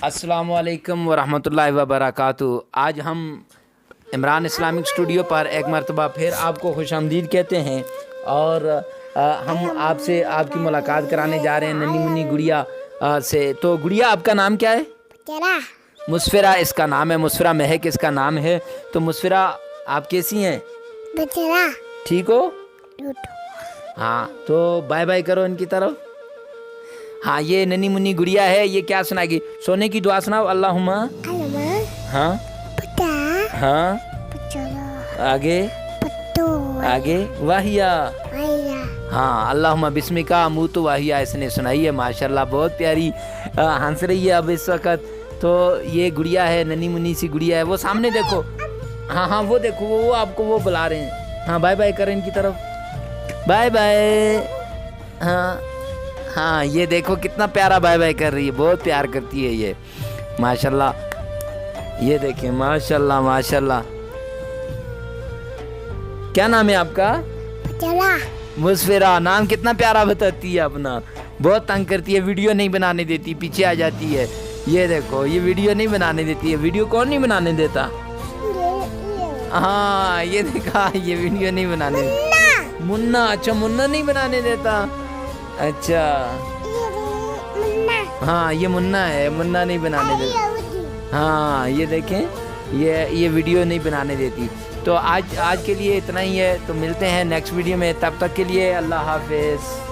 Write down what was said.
अस्सलामुअलैकुम वरहमतुल्लाहि वबरकातुहू। आज हम इमरान इस्लामिक स्टूडियो पर एक मरतबा फिर आपको खुशामदीद कहते हैं और हम आपसे आपकी मुलाकात कराने जा रहे हैं नन्ही मुन्नी गुड़िया से। तो गुड़िया, आपका नाम क्या है? मुस्फिरा इसका नाम है, मुस्फिरा महक इसका नाम है। तो मुस्फिरा, आप कैसी हैं? ठीक हो? हाँ, तो बाय बाय करो इनकी तरफ। हाँ, ये नन्ही मुन्नी गुड़िया है। ये क्या सुनाएगी? सोने की दुआ सुनाओ। अल्लाहुम्मा। हाँ हाँ, आगे आगे वाहिया। हाँ, अल्लाहुम्मा बिस्मिका अमूतु वाहिया इसने सुनाई है। माशाल्लाह, बहुत प्यारी हंस रही है अब इस वक्त। तो ये गुड़िया है, नन्ही मुन्नी सी गुड़िया है। वो सामने देखो। हाँ हाँ, वो देखो, वो आपको वो बुला रहे हैं। हाँ, बाय बाय करें इनकी तरफ। Bye bye. हाँ हाँ, ये देखो कितना प्यारा बाय बाय कर रही है। बहुत प्यार करती है ये, माशाल्लाह। ये देखिए, माशाल्लाह माशाल्लाह। क्या नाम है आपका? मुस्फिरा। नाम कितना प्यारा बताती है अपना। बहुत तंग करती है, वीडियो नहीं बनाने देती, पीछे आ जाती है। ये देखो, ये वीडियो नहीं बनाने देती है। वीडियो कौन नहीं बनाने देता? हाँ, ये देखा, ये वीडियो नहीं बनाने देता। मुन्ना। अच्छा, मुन्ना नहीं बनाने देता। अच्छा, हाँ, ये मुन्ना है, मुन्ना नहीं बनाने देता। हाँ, ये देखें, ये वीडियो नहीं बनाने देती। तो आज के लिए इतना ही है। तो मिलते हैं नेक्स्ट वीडियो में, तब तक के लिए अल्लाह हाफिज़।